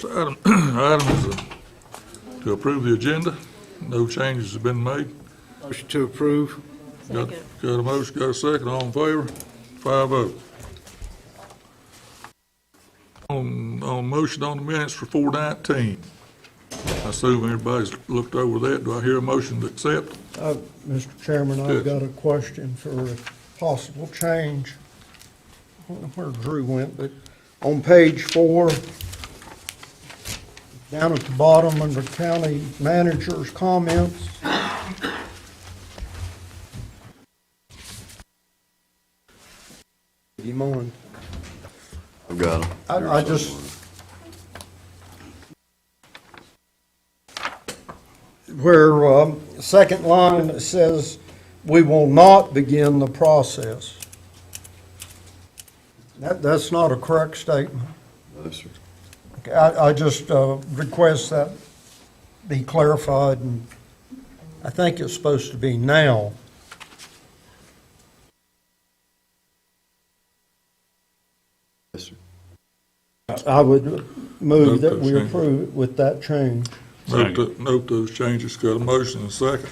First item, is to approve the agenda. No changes have been made. Motion to approve. Got a motion, got a second, all in favor? 5-0. On motion on the minutes for 4/19. I assume everybody's looked over that. Do I hear a motion to accept? Mr. Chairman, Good. I've got a question for a possible change. I don't know where Drew went, but on page 4, down at the bottom under county manager's comments. You mind? I've got them. I just, where, second line, it says, "We will not begin the process." That's not a correct statement. No, sir. Okay, I just request that be clarified, and I think it's supposed to be now. Yes, sir. I would move that we Note those approve it with that change. Note those changes. Got a motion and a second.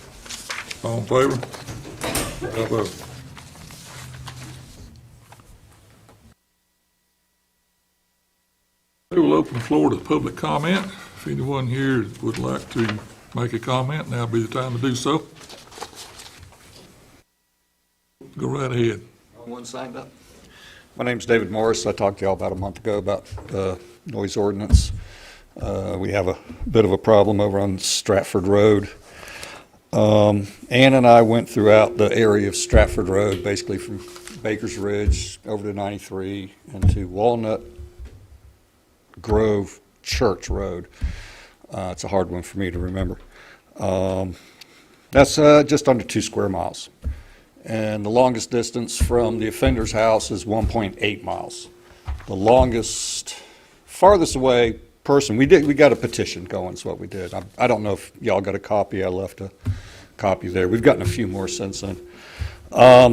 All in favor? 5-0. We will open the floor to public comment. If anyone here would like to make a comment, now would be the time to do so. Go right ahead. One signed up. My name's David Morris. I talked to y'all about a month ago about noise ordinance. We have a bit of a problem over on Stratford Road. Ann and I went throughout the area of Stratford Road, basically from Baker's Ridge over to 93 and to Walnut Grove Church Road. It's a hard one for me to remember. That's just under 2 square miles. And the longest distance from the offender's house is 1.8 miles. The farthest away person, we got a petition going, is what we did. I don't know if y'all got a copy. I left a copy there. We've gotten a few more since then.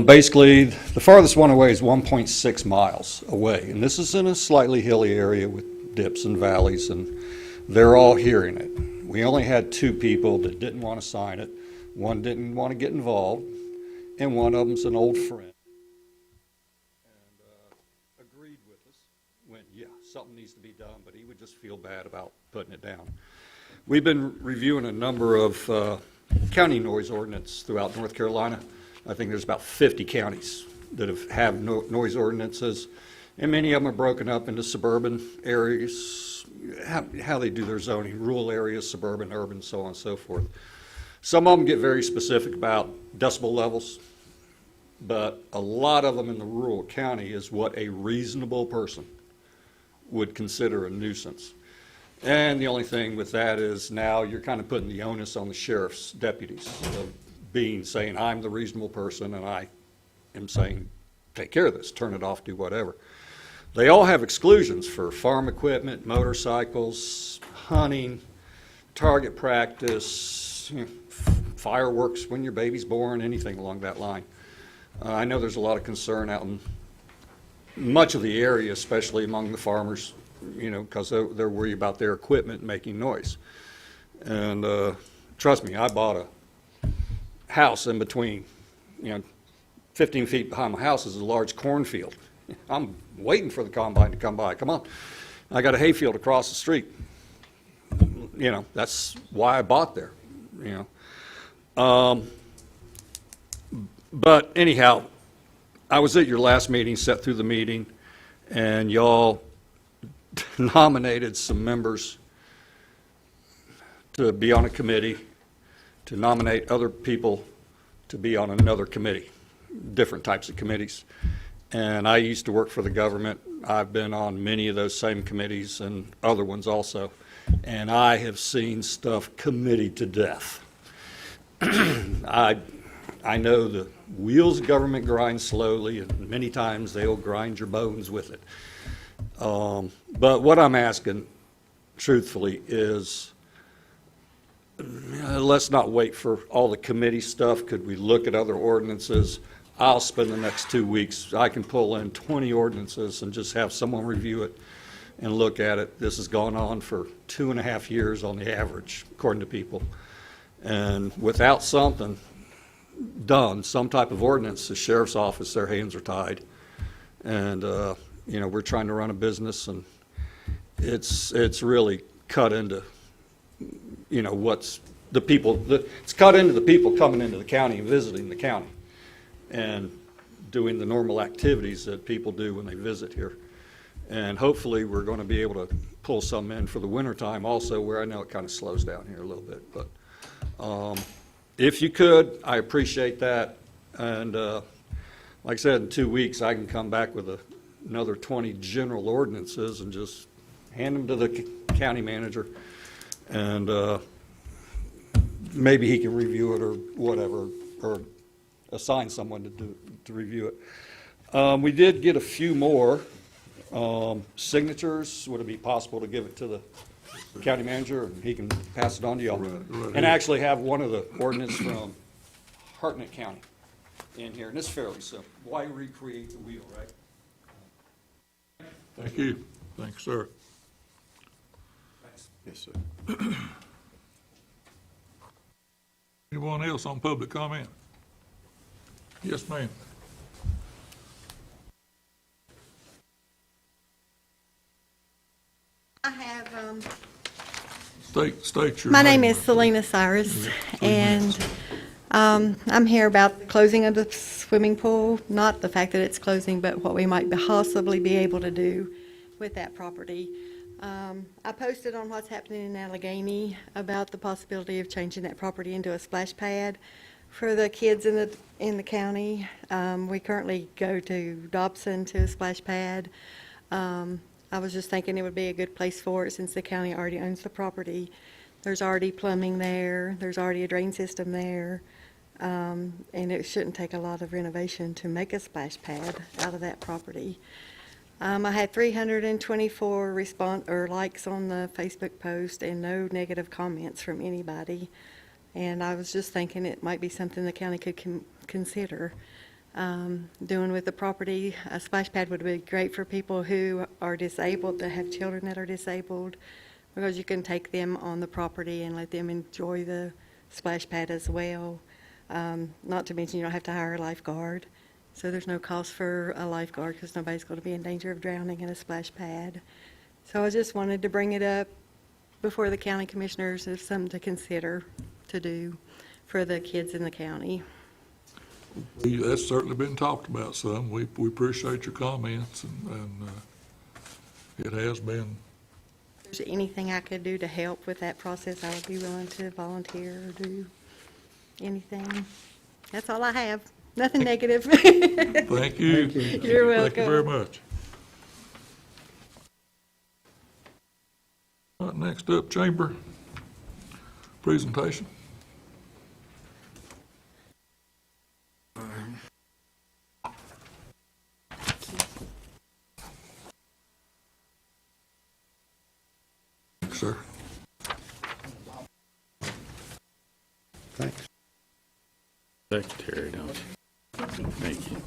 Basically, the farthest one away is 1.6 miles away. And this is in a slightly hilly area with dips and valleys, and they're all hearing it. We only had 2 people that didn't want to sign it. One didn't want to get involved, and one of them's an old friend. And agreed with us, went, yeah, something needs to be done, but he would just feel bad about putting it down. We've been reviewing a number of county noise ordinance throughout North Carolina. I think there's about 50 counties that have noise ordinances, and many of them are broken up into suburban areas, how they do their zoning, rural areas, suburban, urban, so on and so forth. Some of them get very specific about decibel levels, but a lot of them in the rural county is what a reasonable person would consider a nuisance. And the only thing with that is now you're kind of putting the onus on the sheriff's deputies of saying, I'm the reasonable person and I am saying, take care of this, turn it off, do whatever. They all have exclusions for farm equipment, motorcycles, hunting, target practice, fireworks when your baby's born, anything along that line. I know there's a lot of concern out in much of the area, especially among the farmers, because they're worried about their equipment making noise. And trust me, I bought a house in between, 15 feet behind my house is a large cornfield. I'm waiting for the combine to come by. Come on. I got a hayfield across the street. That's why I bought there, But anyhow, I was at your last meeting, sat through the meeting, and y'all nominated some members to be on a committee, to nominate other people to be on another committee, different types of committees. And I used to work for the government. I've been on many of those same committees and other ones also. And I have seen stuff committed to death. I know the wheels of government grind slowly, and many times they'll grind your bones with it. But what I'm asking, truthfully, is let's not wait for all the committee stuff. Could we look at other ordinances? I'll spend the next 2 weeks. I can pull in 20 ordinances and just have someone review it and look at it, this has gone on for 2.5 years on the average, according to people. And without something done, some type of ordinance, the sheriff's office, their hands are tied. And, we're trying to run a business, and it's really cut into, what's the people, it's cut into the people coming into the county and visiting the county and doing the normal activities that people do when they visit here. And hopefully, we're going to be able to pull some in for the wintertime also, where I know it kind of slows down here a little bit. But if you could, I appreciate that. And like I said, in 2 weeks, I can come back with another 20 general ordinances and just hand them to the county manager. And maybe he can review it or whatever, or assign someone to review it. We did get a few more signatures. Would it be possible to give it to the county manager and he can pass it on to y'all? Right. And actually have one of the ordinance from Hartnett County in here, and it's fairly simple. Why recreate the wheel, right? Thank you. Thanks, sir. Yes, sir. Anyone else on public comment? Yes, ma'am. I have, State your my name is Selena Cyrus, and I'm here about the closing of the swimming pool, not the fact that it's closing, but what we might possibly be able to do with that property. I posted on what's happening in Alleghany about the possibility of changing that property into a splash pad for the kids in the county. We currently go to Dobson to a splash pad. I was just thinking it would be a good place for it since the county already owns the property. There's already plumbing there. There's already a drain system there. And it shouldn't take a lot of renovation to make a splash pad out of that property. I had 324 likes on the Facebook post and no negative comments from anybody. And I was just thinking it might be something the county could consider doing with the property. A splash pad would be great for people who are disabled, that have children that are disabled, because you can take them on the property and let them enjoy the splash pad as well. Not to mention you don't have to hire a lifeguard. So there's no cost for a lifeguard because nobody's going to be in danger of drowning in a splash pad. So I just wanted to bring it up before the county commissioners as something to consider to do for the kids in the county. That's certainly been talked about some. We appreciate your comments, and it has been. If there's anything I could do to help with that process, I would be willing to volunteer or do anything. That's all I have. Nothing negative. Thank you. You're welcome. Thank you very much. All right, next up, chamber presentation. Sir. Thanks. Secretary, don't you? Thank you.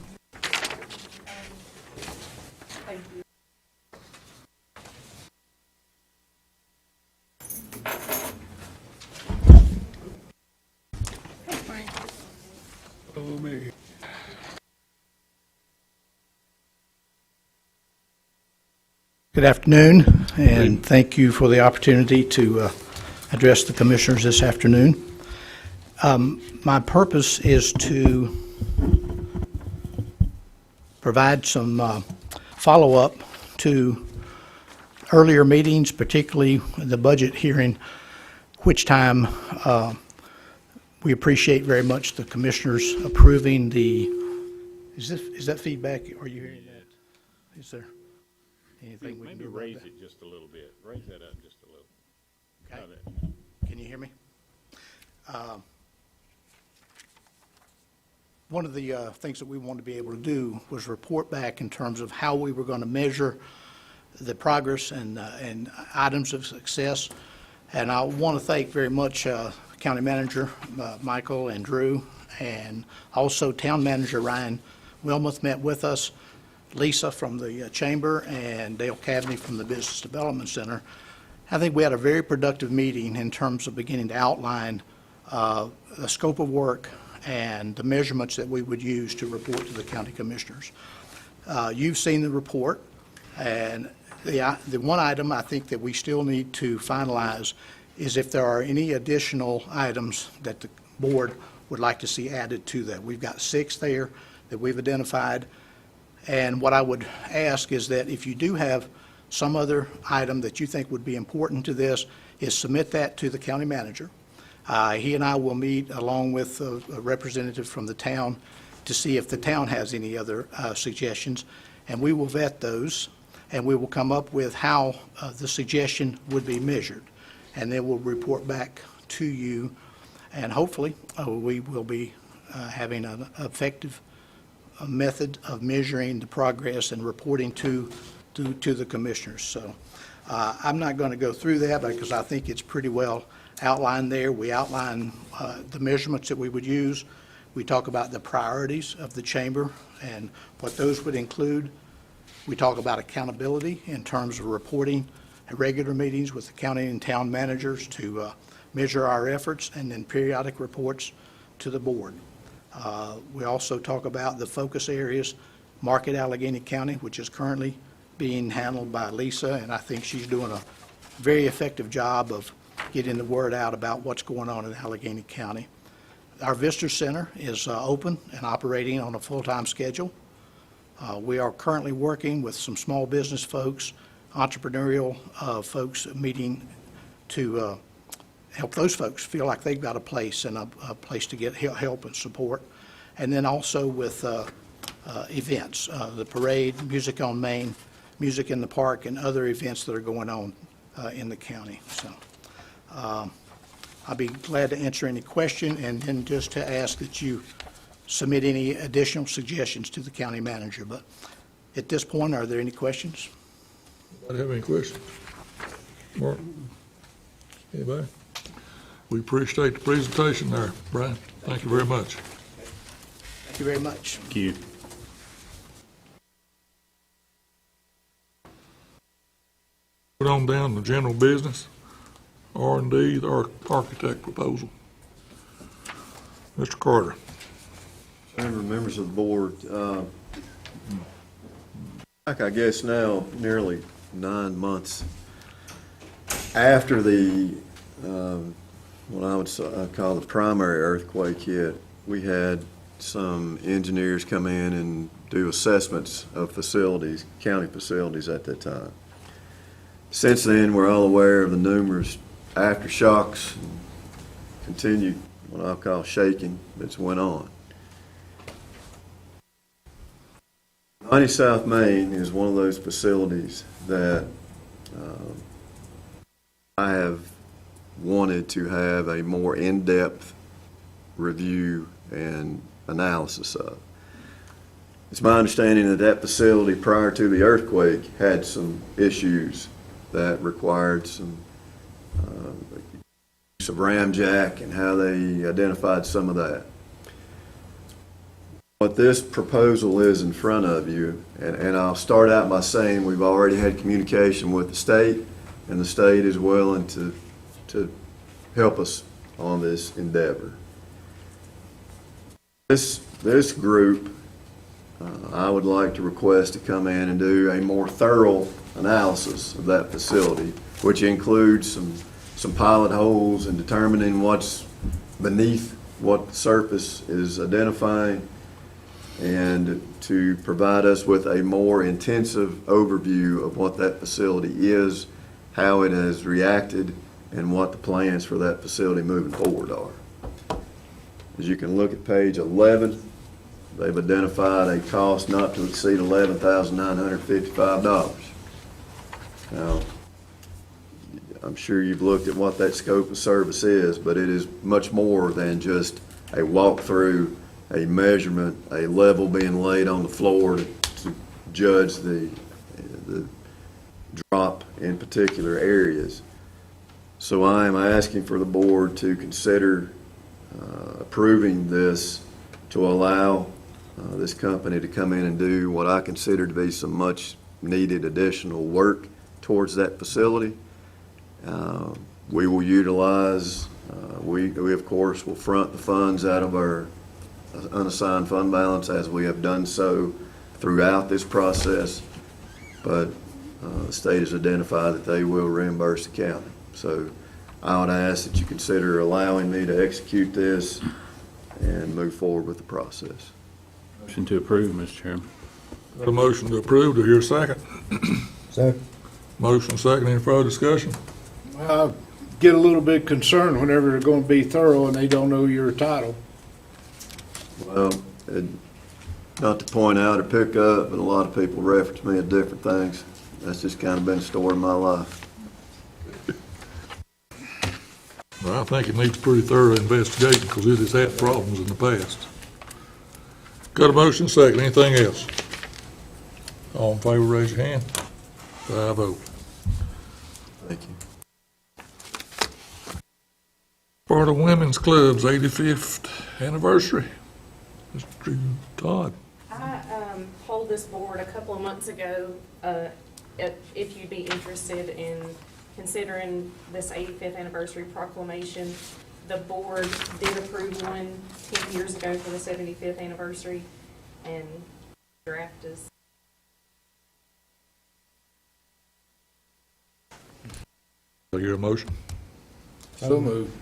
Good afternoon, and thank you for the opportunity to address the commissioners this afternoon. My purpose is to provide some follow-up to earlier meetings, particularly the budget hearing, which time we appreciate very much the commissioners approving the, is that feedback? Are you hearing that? Is there anything we can Maybe do about raise that? it just a little bit. Raise that up just a little. Okay. How that- Can you hear me? One of the things that we wanted to be able to do was report back in terms of how we were going to measure the progress and items of success. And I want to thank very much County Manager Michael and Drew, and also Town Manager Ryan Wilmoth met with us Lisa from the Chamber and Dale Cavney from the Business Development Center. I think we had a very productive meeting in terms of beginning to outline the scope of work and the measurements that we would use to report to the county commissioners. You've seen the report, and the one item I think that we still need to finalize is if there are any additional items that the board would like to see added to that. We've got 6 there that we've identified, and what I would ask is that if you do have some other item that you think would be important to this, is submit that to the county manager. He and I will meet along with a representative from the town to see if the town has any other suggestions, and we will vet those, and we will come up with how the suggestion would be measured, and then we'll report back to you, and hopefully we will be having an effective method of measuring the progress and reporting to the commissioners. So I'm not going to go through that because I think it's pretty well outlined there. We outline the measurements that we would use. We talk about the priorities of the chamber and what those would include. We talk about accountability in terms of reporting at regular meetings with the county and town managers to measure our efforts, and then periodic reports to the board. We also talk about the focus areas, Market Alleghany County, which is currently being handled by Lisa, and I think she's doing a very effective job of getting the word out about what's going on in Alleghany County. Our Visitor Center is open and operating on a full-time schedule. We are currently working with some small business folks, entrepreneurial folks, meeting to help those folks feel like they've got a place and a place to get help and support. And then also with events, the parade, Music on Main, Music in the Park, and other events that are going on in the county. So I'll be glad to answer any question, and then just to ask that you submit any additional suggestions to the county manager. But at this point, are there any questions? Anybody have any questions? Martin? Anybody? We appreciate the presentation there, Brian. Thank you very much. Thank you very much. Thank you. Put on down to general business, R&D, the architect proposal. Mr. Carter. Chairman, members of the board, like I guess now nearly 9 months after the what I would call the primary earthquake hit, we had some engineers come in and do assessments of facilities, county facilities at that time. Since then, we're all aware of the numerous aftershocks and continued what I'll call shaking that's went on. 90 South Main is one of those facilities that I have wanted to have a more in-depth review and analysis of. It's my understanding that that facility prior to the earthquake had some issues that required some use of ramjack and how they identified some of that. What this proposal is in front of you, and I'll start out by saying we've already had communication with the state, and the state is willing to help us on this endeavor. This group, I would like to request to come in and do a more thorough analysis of that facility, which includes some pilot holes and determining what's beneath what the surface is identifying, and to provide us with a more intensive overview of what that facility is, how it has reacted, and what the plans for that facility moving forward are. As you can look at page 11, they've identified a cost not to exceed $11,955. Now, I'm sure you've looked at what that scope of service is, but it is much more than just a walkthrough, a measurement, a level being laid on the floor to judge the drop in particular areas. So I am asking for the board to consider approving this to allow this company to come in and do what I consider to be some much-needed additional work towards that facility. We will utilize, we of course will front the funds out of our unassigned fund balance as we have done so throughout this process, but the state has identified that they will reimburse the county. So I would ask that you consider allowing me to execute this and move forward with the process. Motion to approve, Mr. Chairman. Got a motion to approve, do I hear a second? Second. Motion second, any further discussion? I get a little bit concerned whenever they're going to be thorough and they don't know your title. Well, not to point out or pick up, but a lot of people reference me at different things. That's just kind of been the story of my life. Well, I think it needs pretty thorough investigation because it has had problems in the past. Got a motion second, anything else? All in favor, raise your hand. 5-0. Thank you. For the Women's Club's 85th anniversary, Mr. Todd. I polled this board a couple of months ago if you'd be interested in considering this 85th anniversary proclamation. The board did approve one 10 years ago for the 75th anniversary, and draft is. Do I hear a motion? So moved.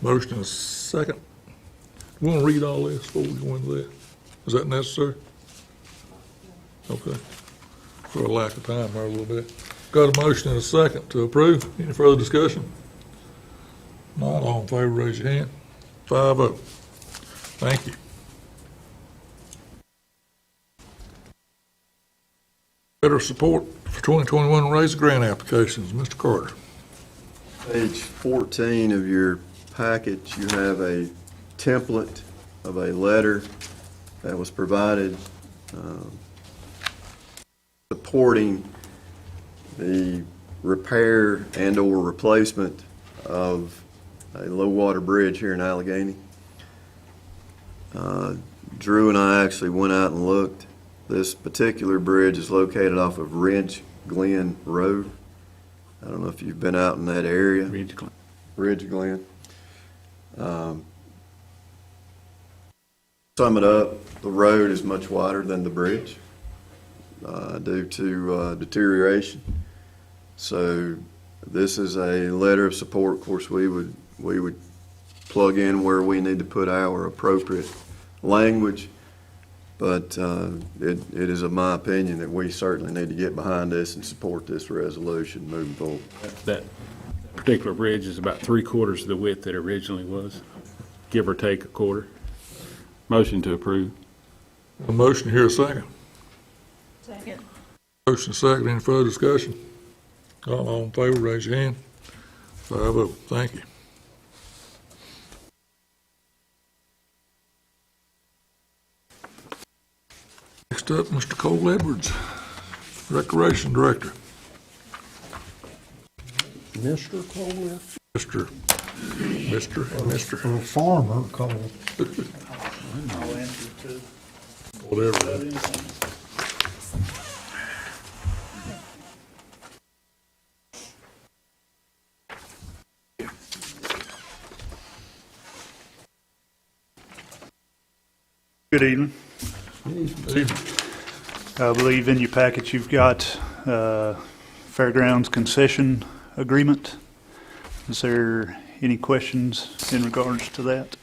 Motion is second. We want to read all this before we go into that. Is that necessary? Okay. For a lack of time there a little bit. Got a motion and a second to approve. Any further discussion? Not all in favor, raise your hand. 5-0. Thank you. Better support for 2021 raise grant applications. Mr. Carter. Page 14 of your package, you have a template of a letter that was provided supporting the repair and/or replacement of a low-water bridge here in Alleghany. Drew and I actually went out and looked. This particular bridge is located off of Ridge Glen Road. I don't know if you've been out in that area. Ridge Glen. Sum it up, the road is much wider than the bridge due to deterioration. So this is a letter of support. Of course, we would plug in where we need to put our appropriate language, but it is of my opinion that we certainly need to get behind this and support this resolution moving forward. That particular bridge is about 3/4 of the width that originally was, give or take a quarter. Motion to approve. A motion here, a second. Second. Motion second, any further discussion? All in favor, raise your hand. 5-0, thank you. Next up, Mr. Cole Edwards, Recreation Director. Mr. Cole? Mr. Or Farmer Cole. Whatever. Good evening. I believe in your packet you've got Fairgrounds concession agreement. Is there any questions in regards to that?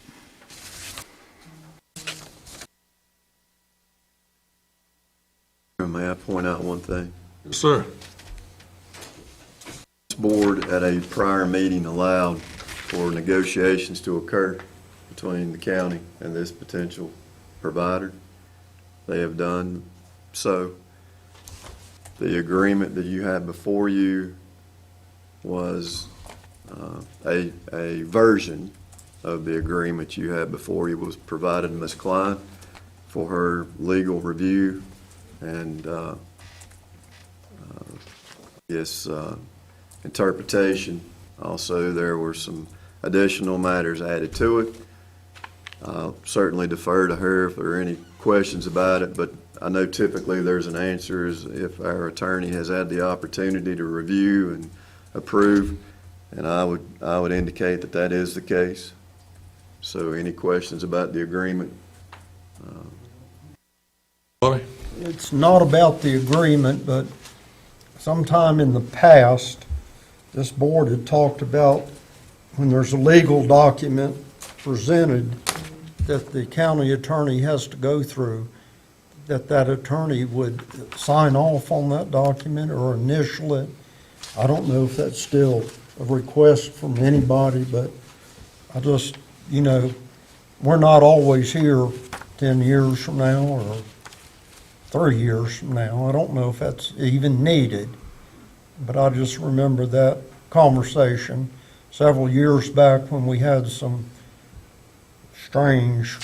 May I point out one thing? Yes, sir. This board at a prior meeting allowed for negotiations to occur between the county and this potential provider. They have done so. The agreement that you have before you was a version of the agreement you had before you was provided to Ms. Klein for her legal review and interpretation. Also, there were some additional matters added to it. I'll certainly defer to her if there are any questions about it, but I know typically there's an answer is if our attorney has had the opportunity to review and approve, and I would indicate that that is the case. So any questions about the agreement? Bobby? It's not about the agreement, but sometime in the past, this board had talked about when there's a legal document presented that the county attorney has to go through, that attorney would sign off on that document or initial it. I don't know if that's still a request from anybody, but I just, we're not always here 10 years from now or 3 years from now. I don't know if that's even needed, but I just remember that conversation several years back when we had some strange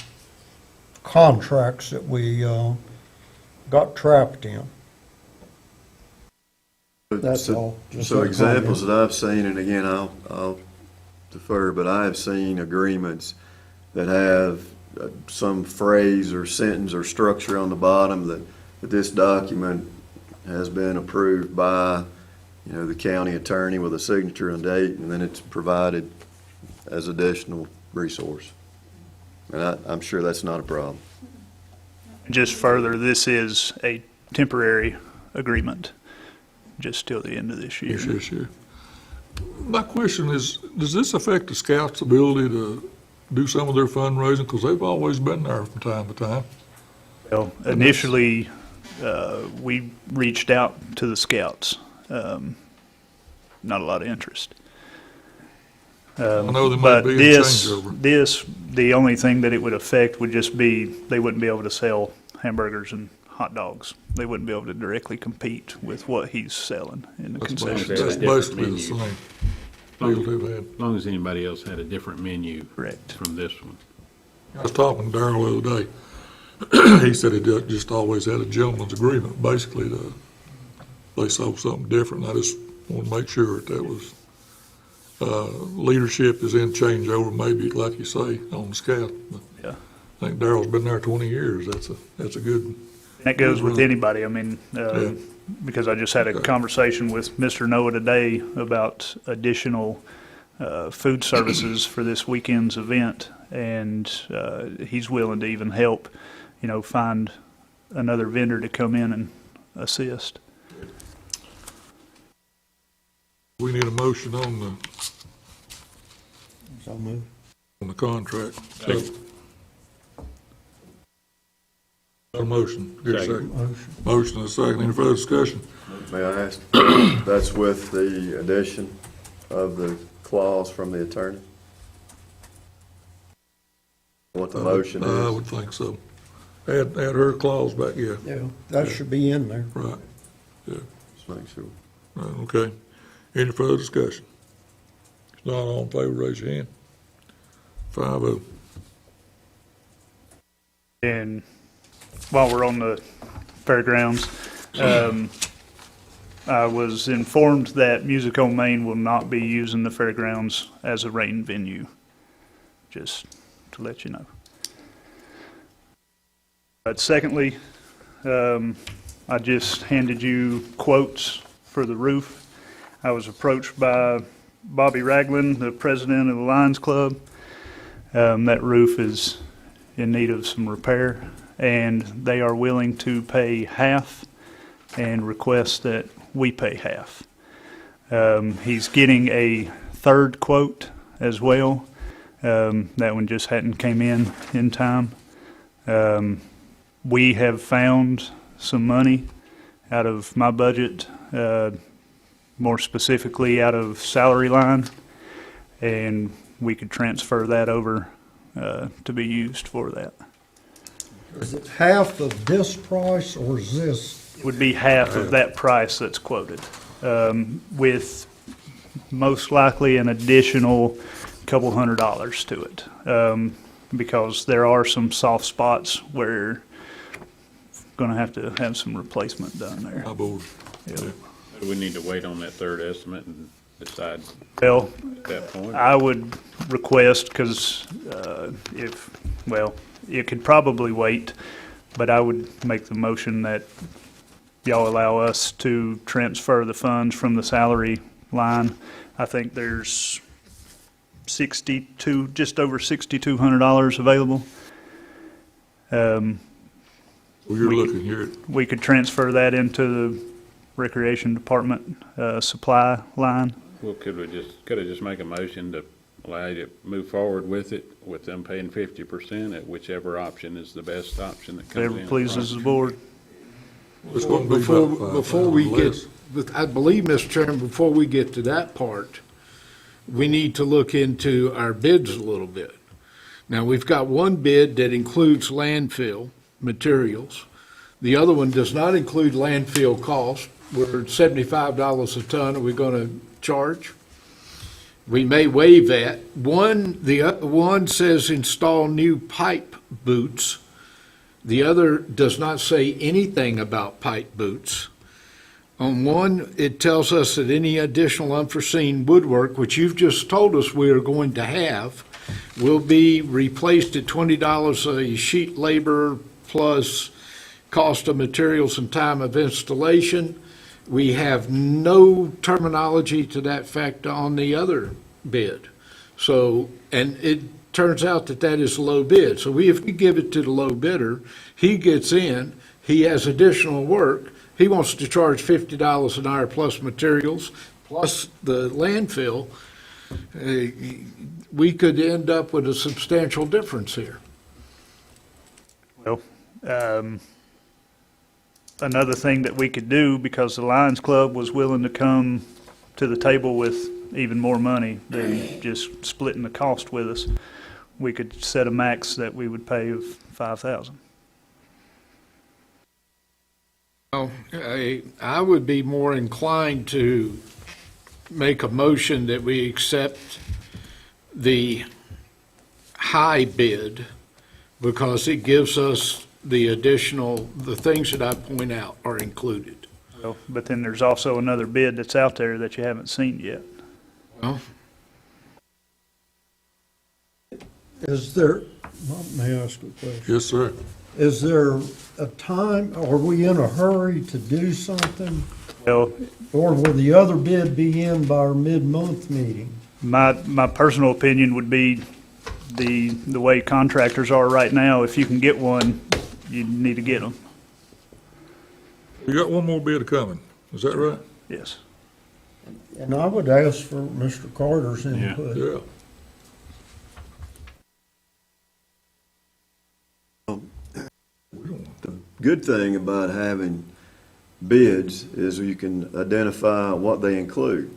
contracts that we got trapped in. That's all. Just So that examples comment. that I've seen, and again, I'll defer, but I have seen agreements that have some phrase or sentence or structure on the bottom that this document has been approved by, the county attorney with a signature and date, and then it's provided as additional resource. And I'm sure that's not a problem. Just further, this is a temporary agreement, just till the end of this year. Sure. My question is, does this affect the Scouts' ability to do some of their fundraising? Because they've always been there from time to time. Well, initially, we reached out to the Scouts. Not a lot of interest. I know there may But be a this, changeover. the only thing that it would affect would just be, they wouldn't be able to sell hamburgers and hot dogs. They wouldn't be able to directly compete with what he's selling in the concession That's stand. basically the menu. same deal they've had. As long as anybody else had a different menu Correct. from this one. I was talking to Darrell the other day. He said he just always had a gentleman's agreement, basically, they sold something different. I just want to make sure that was, leadership is in changeover, maybe, like you say, on the Scout. But Yeah. I think Darrell's been there 20 years. That's a good, That goes with anybody. I mean, Yeah. because I just had a conversation with Mr. Noah today about additional food services for this weekend's event, and he's willing to even help, find another vendor to come in and assist. we need a motion on So moved. the contract. Got a motion. Get a second. Motion and a second. Any further discussion? May I ask, that's with the addition of the clause from the attorney? What the motion I is? would think so. Add her clause back, yeah, Yeah, that should be in there. right, yeah. Just make sure. Right, okay. Any further discussion? If not, all in favor, raise your hand. 5-0. And while we're on the fairgrounds, I was informed that Music on Main will not be using the fairgrounds as a rain venue, just to let you know. But secondly, I just handed you quotes for the roof. I was approached by Bobby Ragland, the president of the Lions Club. That roof is in need of some repair, and they are willing to pay half and request that we pay half. He's getting a third quote as well. That one just hadn't came in time. We have found some money out of my budget, more specifically out of salary line, and we could transfer that over to be used for that. Is it half of this price, or is this? Would be half of that price that's quoted, with most likely an additional couple $100s to it, because there are some soft spots where going to have some replacement done there. I board. Yeah. Do we need to wait on that third estimate and decide Well, at that point? I would request, because if well, it could probably wait, but I would make the motion that y'all allow us to transfer the funds from the salary line. I think there's just over $6,200 available. Well, you're looking here, We could transfer that into the Recreation Department supply line. Well, could I just make a motion to allow you to move forward with it, with them paying 50% at whichever option is the best option that comes in? Whatever pleases the board. it's gonna be about Before we $5,000 get, less. but I believe, Mr. Chairman, before we get to that part, we need to look into our bids a little bit. Now, we've got one bid that includes landfill materials. The other one does not include landfill costs. We're at $75 a ton. Are we going to charge? We may waive that. The other one says install new pipe boots. The other does not say anything about pipe boots. On one, it tells us that any additional unforeseen woodwork, which you've just told us we are going to have, will be replaced at $20 a sheet labor plus cost of materials and time of installation. We have no terminology to that fact on the other bid. So, and it turns out that that is a low bid. So if we give it to the low bidder, he gets in, he has additional work, he wants to charge $50 an hour plus materials, plus the landfill. We could end up with a substantial difference here. Well, another thing that we could do, because the Lions Club was willing to come to the table with even more money than just splitting the cost with us, we could set a max that we would pay of $5,000. Well, I would be more inclined to make a motion that we accept the high bid because it gives us the additional, the things that I point out are included. Well, but then there's also another bid that's out there that you haven't seen yet. Well, Is there, let me ask a question. Yes, sir. Is there a time, are we in a hurry to do something? Well, Or will the other bid be in by our mid-month meeting? my personal opinion would be the way contractors are right now, if you can get one, you need to get them. You got one more bid coming, is that right? Yes. And I would ask for Mr. Carter's input. Yeah. The good thing about having bids is you can identify what they include.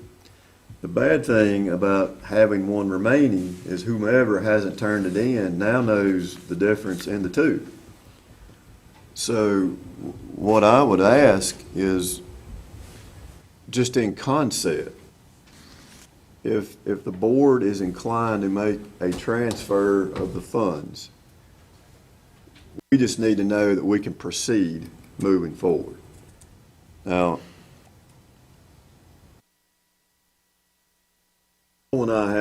The bad thing about having one remaining is whomever hasn't turned it in now knows the difference in the two. So what I would ask is, just in concept, if the board is inclined to make a transfer of the funds, we just need to know that we can proceed moving forward. Now, Paul and I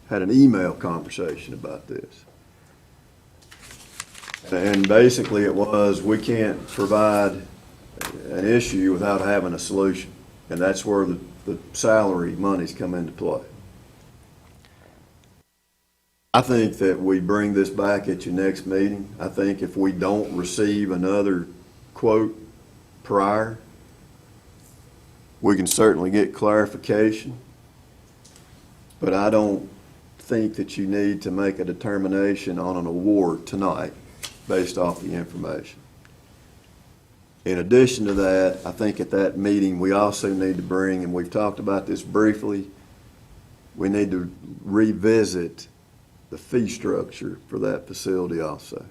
had an email conversation about this. And basically it was, we can't provide an issue without having a solution. And that's where the salary monies come into play. I think that we bring this back at your next meeting. I think if we don't receive another quote prior, we can certainly get clarification. But I don't think that you need to make a determination on an award tonight based off the information. In addition to that, I think at that meeting, we also need to bring, and we've talked about this briefly, we need to revisit the fee structure for that facility also.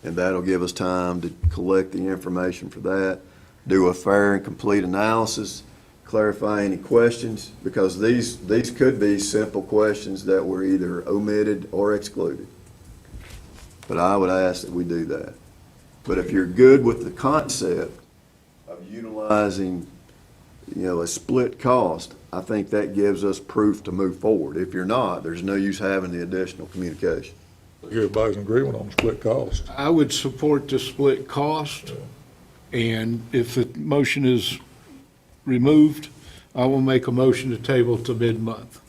And that'll give us time to collect the information for that, do a fair and complete analysis, clarify any questions, because these could be simple questions that were either omitted or excluded. But I would ask that we do that. But if you're good with the concept of utilizing, a split cost, I think that gives us proof to move forward. If you're not, there's no use having the additional communication. Everybody's in agreement on split cost. I would support the split cost, and if the motion is removed, I will make a motion to table to mid-month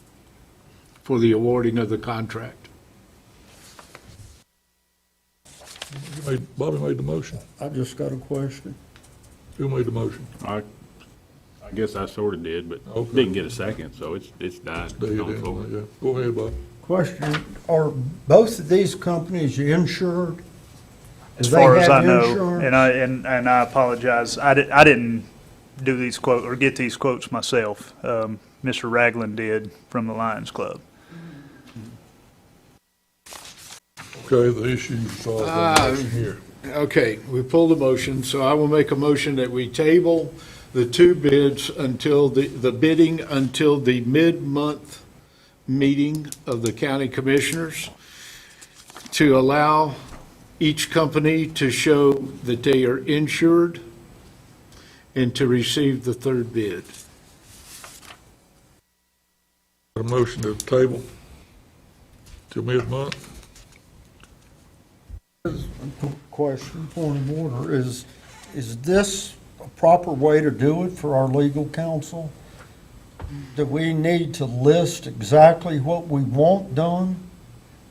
for the awarding of the contract. Bobby made the motion. I just got a question. Who made the motion? I guess I sort of did, but Okay. didn't get a second, so it's died. There you on the floor. did, yeah. Go ahead, Bob. Question, are both of these companies insured? As Do they far as have I know, insurance? and I apologize, I didn't do these quotes, or get these quotes myself. Mr. Ragland did from the Lions Club. Okay, the issues are here. Okay, we pulled the motion, so I will make a motion that we table the two bids until the bidding until the mid-month meeting of the county commissioners to allow each company to show that they are insured and to receive the third bid. A motion to table till mid-month. Question, point of order, is this a proper way to do it for our legal counsel? Do we need to list exactly what we want done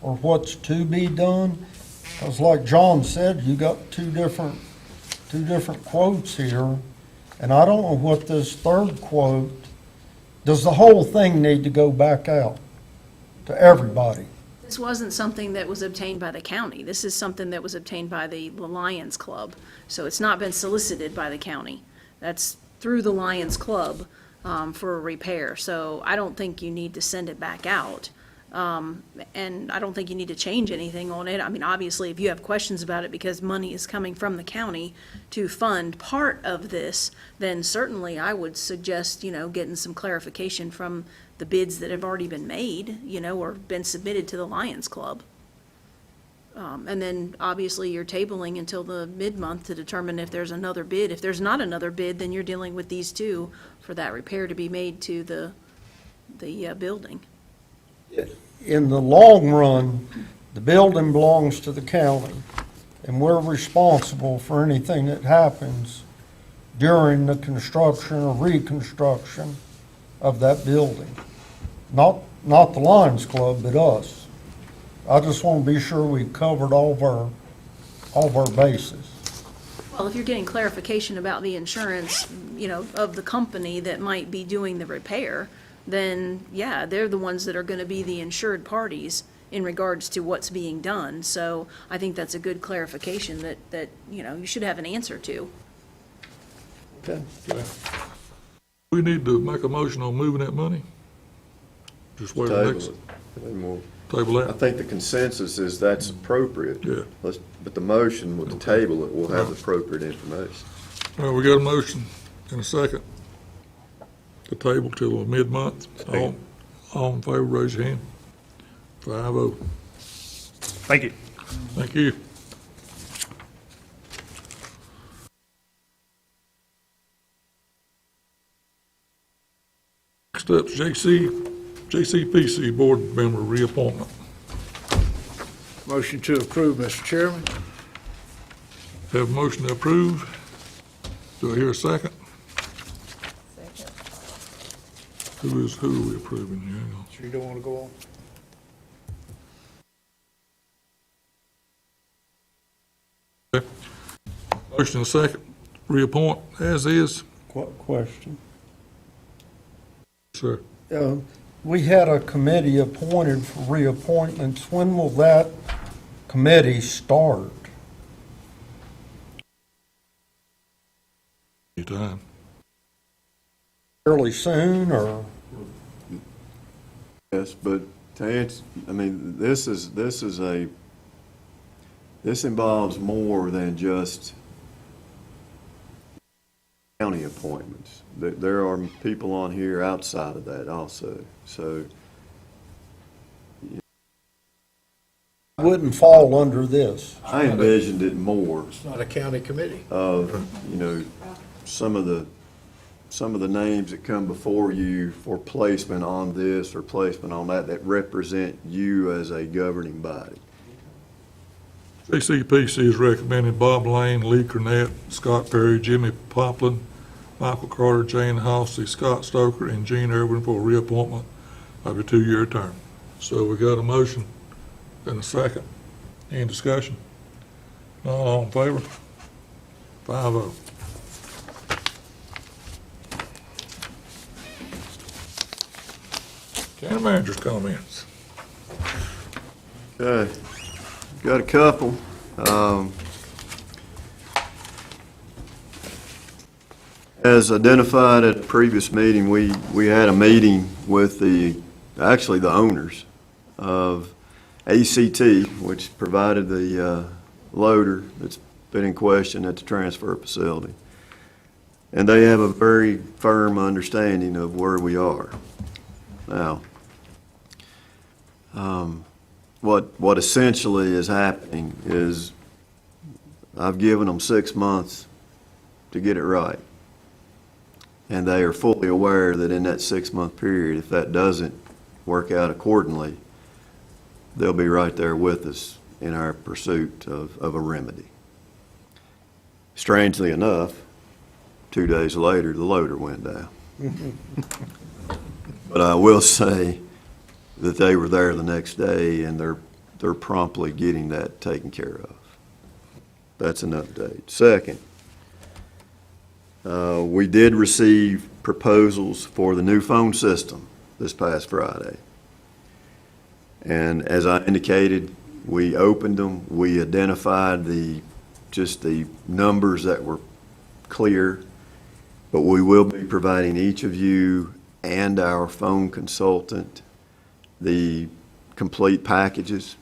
or what's to be done? Because like John said, you got two different quotes here, and I don't know what this third quote, does the whole thing need to go back out to everybody? This wasn't something that was obtained by the county. This is something that was obtained by the Lions Club. So it's not been solicited by the county. That's through the Lions Club for a repair. So I don't think you need to send it back out. And I don't think you need to change anything on it. I mean, obviously, if you have questions about it because money is coming from the county to fund part of this, then certainly I would suggest, getting some clarification from the bids that have already been made, or been submitted to the Lions Club. And then obviously you're tabling until the mid-month to determine if there's another bid. If there's not another bid, then you're dealing with these two for that repair to be made to the building. In the long run, the building belongs to the county, and we're responsible for anything that happens during the construction or reconstruction of that building. Not the Lions Club, but us. I just want to be sure we covered all of our bases. Well, if you're getting clarification about the insurance, of the company that might be doing the repair, then, yeah, they're the ones that are going to be the insured parties in regards to what's being done. So I think that's a good clarification that you should have an answer to. Okay. We need to make a motion on moving that money? Just wait till Table next, it. And we'll- table I that? think the consensus is that's appropriate. Yeah. But the motion with the table, it will have the appropriate information. All right, we got a motion and a second. The table till mid-month. All in favor, raise your hand. 5-0. Thank you. Thank you. Next up's Jcpc Board Member Reappointment. Motion to approve, Mr. Chairman. Have a motion to approve. Do I hear a second? Who are we approving here? Hang on. Sure you don't want to go on? Okay. Motion and second, reappoint as is. Question. Sir, We had a committee appointed for reappointments. When will that committee start? anytime. Fairly soon, or? Yes, but to answer, this involves more than just county appointments. There are people on here outside of that also, so. Wouldn't fall under this. I envisioned it more It's not a county committee. of, some of the names that come before you for placement on this or placement on that represent you as a governing body. Jcpc is recommending Bob Lane, Lee Cornett, Scott Perry, Jimmy Poplin, Michael Carter, Jane Halsey, Scott Stoker, and Gene Irwin for reappointment of a 2-year term. So we got a motion and a second. Any discussion? None, all in favor? 5-0. County manager's comments. Okay, got a couple. As identified at a previous meeting, we had a meeting with the owners of ACT, which provided the loader that's been in question at the transfer facility. And they have a very firm understanding of where we are. Now, what essentially is happening is I've given them 6 months to get it right. And they are fully aware that in that 6-month period, if that doesn't work out accordingly, they'll be right there with us in our pursuit of a remedy. Strangely enough, 2 days later, the loader went down. But I will say that they were there the next day, and they're promptly getting that taken care of. That's an update. Second, we did receive proposals for the new phone system this past Friday. And as I indicated, we opened them, we identified just the numbers that were clear, but we will be providing each of you and our phone consultant the complete packages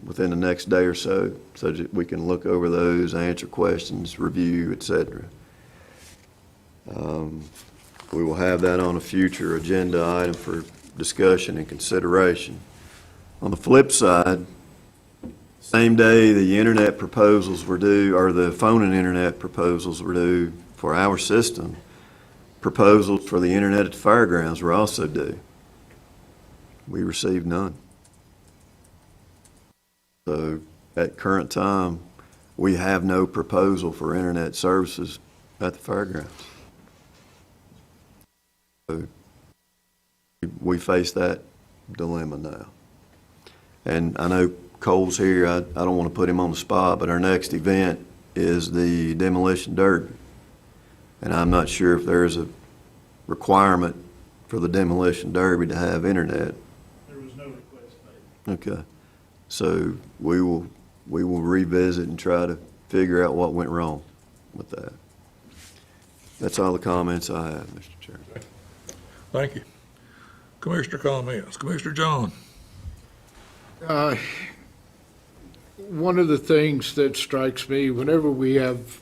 within the next day or so that we can look over those, answer questions, review, etc. We will have that on a future agenda item for discussion and consideration. On the flip side, same day the internet proposals were due, or the phone and internet proposals were due for our system, proposals for the internet at the fairgrounds were also due. We received none. So at current time, we have no proposal for internet services at the fairgrounds. So we face that dilemma now. And I know Cole's here. I don't want to put him on the spot, but our next event is the demolition derby. And I'm not sure if there's a requirement for the demolition derby to have internet. There was no request made. Okay. So we will revisit and try to figure out what went wrong with that. That's all the comments I have, Mr. Chairman. Thank you. Commissioner comments. Commissioner John. One of the things that strikes me whenever we have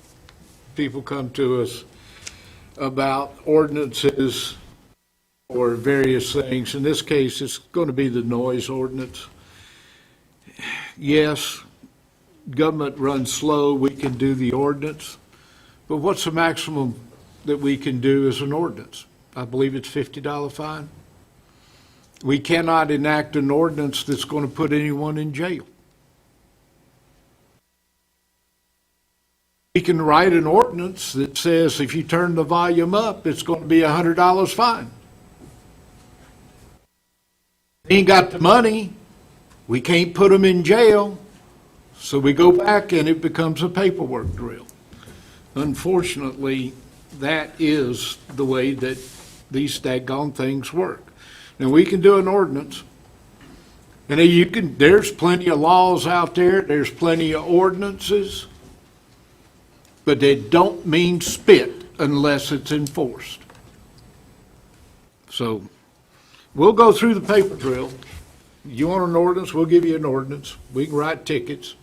people come to us about ordinances or various things, in this case, it's going to be the noise ordinance. Yes, government runs slow, we can do the ordinance, but what's the maximum that we can do as an ordinance? I believe it's $50 fine. We cannot enact an ordinance that's going to put anyone in jail. We can write an ordinance that says if you turn the volume up, it's going to be $100 fine. They ain't got the money. We can't put them in jail. So we go back and it becomes a paperwork drill. Unfortunately, that is the way that these daggone things work. Now, we can do an ordinance, and there's plenty of laws out there, there's plenty of ordinances, but they don't mean spit unless it's enforced. So, we'll go through the paper trail. You want an ordinance, we'll give you an ordinance. We can write tickets.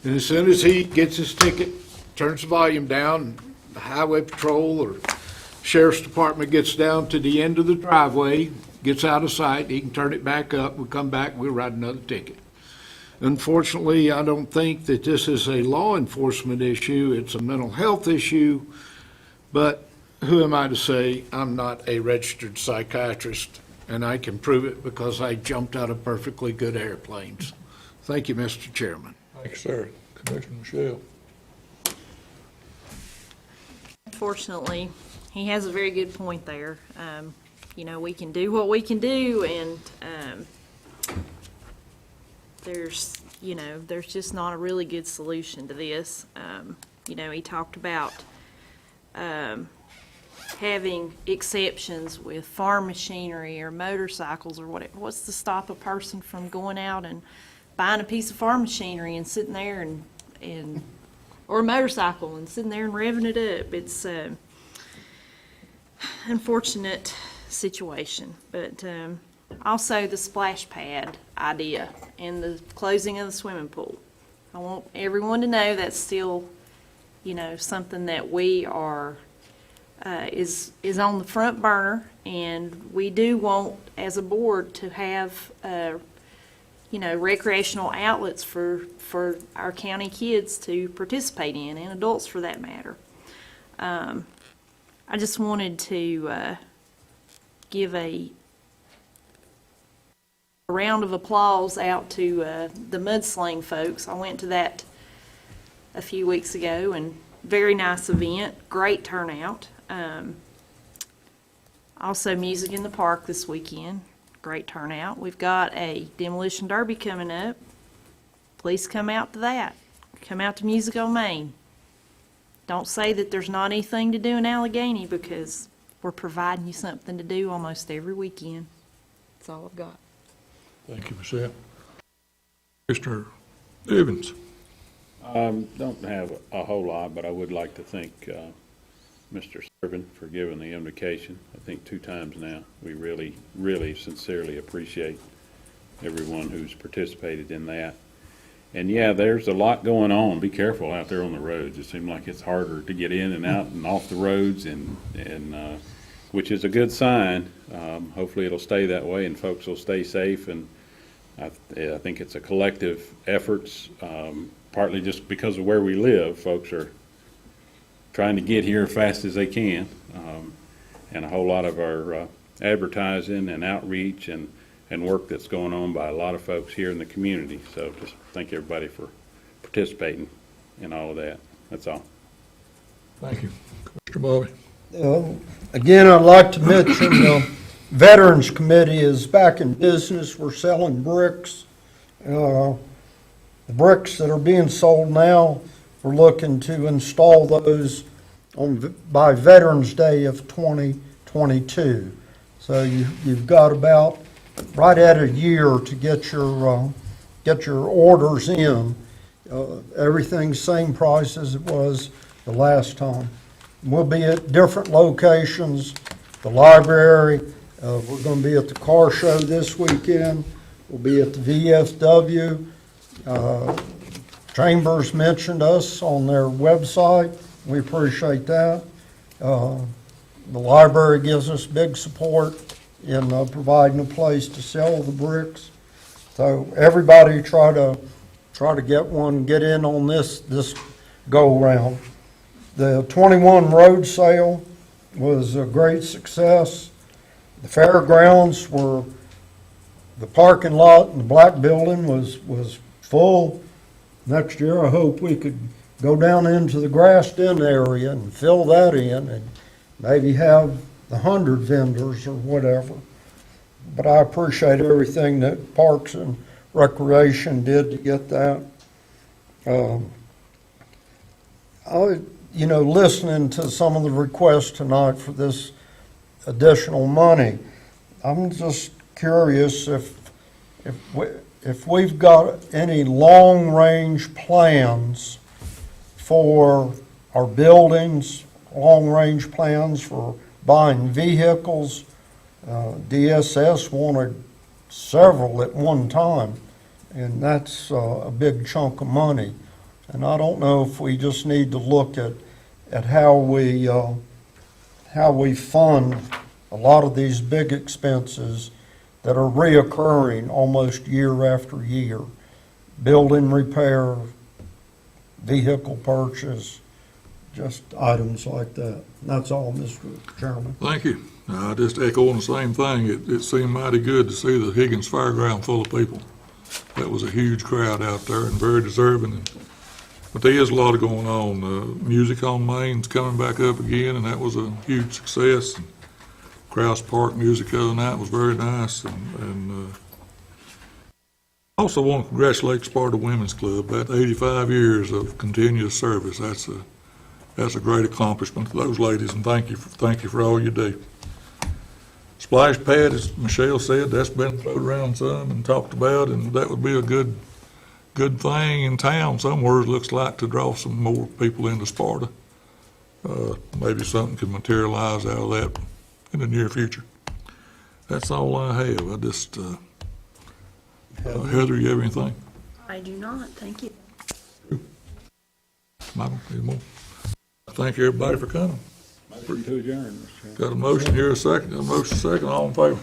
And as soon as he gets his ticket, turns the volume down, the highway patrol or sheriff's department gets down to the end of the driveway, gets out of sight, he can turn it back up, we come back, we'll write another ticket. Unfortunately, I don't think that this is a law enforcement issue, it's a mental health issue, but who am I to say I'm not a registered psychiatrist, and I can prove it because I jumped out of perfectly good airplanes. Thank you, Mr. Chairman. Thank you, sir. Commissioner Michelle. Unfortunately, he has a very good point there. You know, we can do what we can do, and there's just not a really good solution to this. You know, he talked about having exceptions with farm machinery or motorcycles or whatever. What's to stop a person from going out and buying a piece of farm machinery and sitting there and or a motorcycle and sitting there and revving it up? It's an unfortunate situation, but also the splash pad idea and the closing of the swimming pool. I want everyone to know that's still, you know, something that we are is on the front burner, and we do want, as a board, to have you know, recreational outlets for our county kids to participate in, and adults for that matter. I just wanted to give a round of applause out to the mudsling folks. I went to that a few weeks ago, and very nice event, great turnout. Also music in the park this weekend, great turnout. We've got a demolition derby coming up. Please come out to that. Come out to Music on Main. Don't say that there's not anything to do in Alleghany, because we're providing you something to do almost every weekend. That's all I've got. Thank you, Michelle. Commissioner Evans. Don't have a whole lot, but I would like to thank Mr. Servin for giving the invocation. I think 2 times now. We really, really sincerely appreciate everyone who's participated in that. And yeah, there's a lot going on. Be careful out there on the roads. It seems like it's harder to get in and out and off the roads, and which is a good sign. Hopefully it'll stay that way and folks will stay safe. And I think it's a collective efforts, partly just because of where we live. Folks are trying to get here as fast as they can. And a whole lot of our advertising and outreach and work that's going on by a lot of folks here in the community. So just thank everybody for participating in all of that. That's all. Thank you. Commissioner Bobby. Again, I'd like to mention the Veterans Committee is back in business. We're selling bricks. The bricks that are being sold now, we're looking to install those by Veterans Day of 2022. So you've got about right at a year to get your orders in. Everything's same price as it was the last time. We'll be at different locations, the library. We're going to be at the car show this weekend. We'll be at the VFW. Chambers mentioned us on their website. We appreciate that. The library gives us big support in providing a place to sell the bricks. So everybody try to get in on this go round. The 21 road sale was a great success. The fairgrounds were, the parking lot in the black building was full. Next year, I hope we could go down into the grassed in area and fill that in and maybe have 100 vendors or whatever. But I appreciate everything that Parks and Recreation did to get that. Listening to some of the requests tonight for this additional money, I'm just curious if we've got any long-range plans for our buildings, long-range plans for buying vehicles. DSS wanted several at one time, and that's a big chunk of money. And I don't know if we just need to look at how we fund a lot of these big expenses that are reoccurring almost year after year. Building repair, vehicle purchase, just items like that. That's all, Mr. Chairman. Thank you. I just echo on the same thing. It seemed mighty good to see the Higgins Fairground full of people. That was a huge crowd out there and very deserving. But there is a lot going on. Music on Main's coming back up again, and that was a huge success. Krause Park music the other night was very nice. And I also want to congratulate the Sparta Women's Club. That 85 years of continuous service. That's a great accomplishment to those ladies, and thank you for all you do. Splash pad, as Michelle said, that's been thrown around some and talked about, and that would be a good thing in town somewhere. It looks like to draw some more people into Sparta. Maybe something can materialize out of that in the near future. That's all I have. I just, Heather, you have anything? I do not, thank you. Michael, any more? Thank everybody for coming. Motion to adjourn, Mr. Chairman. Got a motion here, a second, all in favor?